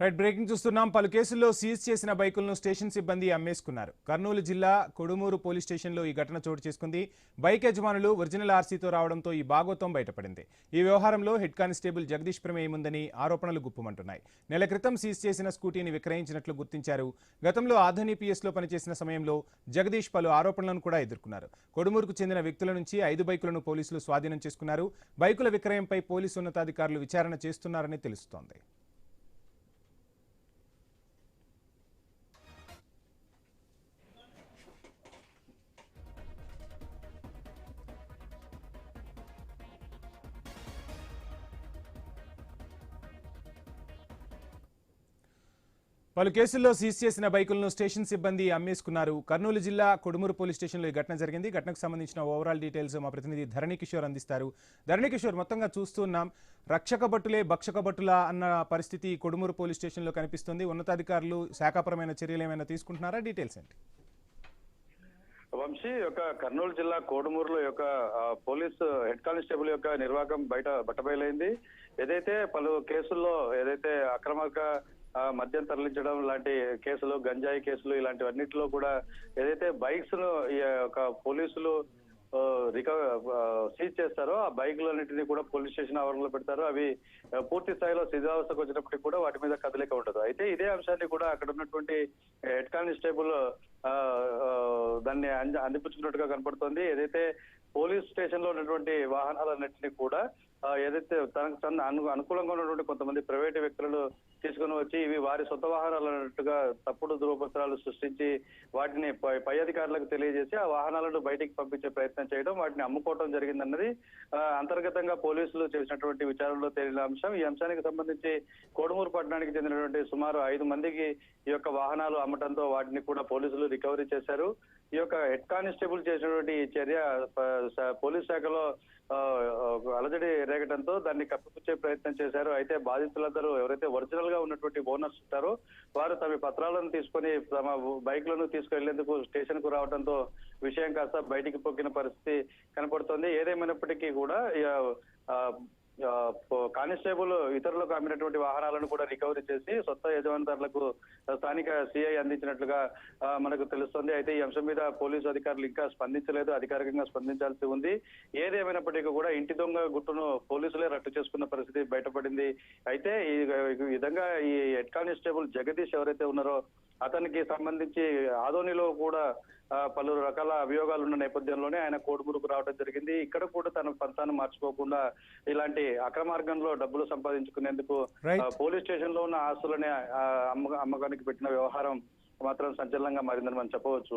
Right breaking చూస్తున్నాం. పలు కేసుల్లో సీజ్ చేసిన బైకులను స్టేషన్ సిబ్బంది అమ్మేసుకున్నారు. కర్నూలు జిల్లా కొడుమూరు పోలీస్ స్టేషన్లో ఈ ఘటన చోటు చేసుకుంది. బైక్ యజమానులు ఒరిజినల్ ఆర్సీతో రావడంతో ఈ బాగోతం బయటపడింది. ఈ వ్యవహారంలో హెడ్ కానిస్టేబుల్ జగదీష్ ప్రమేయం ఉందని ఆరోపణలు గుప్పుమంటున్నాయి. నెల క్రితం సీజ్ చేసిన స్కూటీని విక్రయించినట్లు గుర్తించారు. గతంలో ఆధుని పిఎస్లో పనిచేసిన సమయంలో జగదీష్ పలు ఆరోపణలను కూడా ఎదుర్కొన్నారు. కొడుమూరుకు చెందిన వ్యక్తుల నుంచి 5 బైకులను పోలీసులు స్వాధీనం చేసుకున్నారు. బైకుల విక్రయంపై పోలీసు ఉన్నతాధికారులు విచారణ చేస్తున్నారని తెలుస్తోంది. పలు కేసుల్లో సీజ్ చేసిన బైకులను స్టేషన్ సిబ్బంది అమ్మేసుకున్నారు. కర్నూలు జిల్లా కొడుమూరు పోలీస్ స్టేషన్లో ఈ ఘటన జరిగింది. ఘటనకు సంబంధించిన ఓవరాల్ డీటెయిల్స్ మా ప్రతినిధి ధరణి కిషోర్ అందిస్తారు. ధరణి కిషోర్, మొత్తంగా చూస్తున్నాం, రక్షక భటులే భక్షక భటులా అన్న పరిస్థితి కొడుమూరు పోలీస్ స్టేషన్లో కనిపిస్తుంది. ఉన్నతాధికారులు శాఖాపరమైన చర్యలు ఏమైనా తీసుకుంటున్నారా? డీటెయిల్స్ ఏంటి? వంశీ యొక్క కర్నూలు జిల్లా కోడుమూరులో యొక్క పోలీస్ హెడ్ కానిస్టేబుల్ యొక్క నిర్వాహకం బట్టబయలైంది. ఏదైతే పలు కేసుల్లో ఏదైతే అక్రమంగా మద్యం తరలించడం లాంటి కేసులు, గంజాయి కేసులు, ఇలాంటివన్నిటిలో కూడా ఏదైతే బైక్స్ ను ఈ యొక్క పోలీసులు సీజ్ చేస్తారో ఆ బైకులన్నింటినీ కూడా పోలీస్ స్టేషన్ ఆవరణలో పెడతారు. అవి పూర్తి స్థాయిలో శిథిలావస్థకు వచ్చినప్పటికీ కూడా వాటి మీద కదలిక ఉండదు. అయితే ఇదే అంశాన్ని కూడా అక్కడ ఉన్నటువంటి హెడ్ కానిస్టేబుల్ దాన్ని అందిపుచ్చుకున్నట్టుగా కనపడుతోంది. ఏదైతే పోలీస్ స్టేషన్ లో ఉన్నటువంటి వాహనాలన్నింటినీ కూడా ఏదైతే తనకు అనుకూలంగా ఉన్నటువంటి కొంతమంది ప్రైవేటు వ్యక్తులను తీసుకుని వచ్చి ఇవి వారి సొంత వాహనాలు అన్నట్టుగా తప్పుడు ధృవపత్రాలు సృష్టించి వాటిని పై అధికారులకు తెలియజేసి ఆ వాహనాలను బయటికి పంపించే ప్రయత్నం చేయడం, వాటిని అమ్ముకోవడం జరిగిందన్నది అంతర్గతంగా పోలీసులు చేసినటువంటి విచారణలో తేలిన అంశం. ఈ అంశానికి సంబంధించి కోడుమూరు పట్టణానికి చెందినటువంటి సుమారు 5 మందికి ఈ యొక్క వాహనాలు అమ్మటంతో వాటిని కూడా పోలీసులు రికవరీ చేశారు. ఈ యొక్క హెడ్ కానిస్టేబుల్ చేసినటువంటి ఈ చర్య పోలీస్ శాఖలో అలజడి రేగటంతో దాన్ని కప్పిపుచ్చే ప్రయత్నం చేశారు. అయితే బాధితులందరూ ఎవరైతే ఒరిజినల్ గా ఉన్నటువంటి ఓనర్స్ ఉంటారో వారు తమ పత్రాలను తీసుకొని తమ బైక్లను తీసుకెళ్లేందుకు స్టేషన్ కు రావడంతో విషయం కాస్త బయటికి పొక్కిన పరిస్థితి కనపడుతోంది. ఏదేమైనప్పటికీ కూడా కానిస్టేబుల్ ఇతరులకు అమ్మినటువంటి వాహనాలను కూడా రికవరీ చేసి సొంత యజమానుదారులకు స్థానిక సిఐ అందించినట్లుగా మనకు తెలుస్తోంది. అయితే ఈ అంశం మీద పోలీసు అధికారులు ఇంకా స్పందించలేదు, అధికారికంగా స్పందించాల్సి ఉంది. ఏదేమైనప్పటికీ కూడా ఇంటి దొంగ గుట్టును పోలీసులే రట్టు చేసుకున్న పరిస్థితి బయటపడింది. అయితే ఈ విధంగా ఈ హెడ్ కానిస్టేబుల్ జగదీష్ ఎవరైతే ఉన్నారో అతనికి సంబంధించి ఆదోనిలో కూడా పలు రకాల అభియోగాలు ఉన్న నేపథ్యంలోనే ఆయన కోడుమూరుకు రావడం జరిగింది. ఇక్కడ కూడా తన పంతాన్ని మార్చుకోకుండా ఇలాంటి అక్రమార్గంలో డబ్బులు సంపాదించుకునేందుకు పోలీస్ స్టేషన్ లో ఉన్న ఆస్తులనే అమ్మకానికి పెట్టిన వ్యవహారం మాత్రం సంచలనంగా మారిందని మనం చెప్పవచ్చు.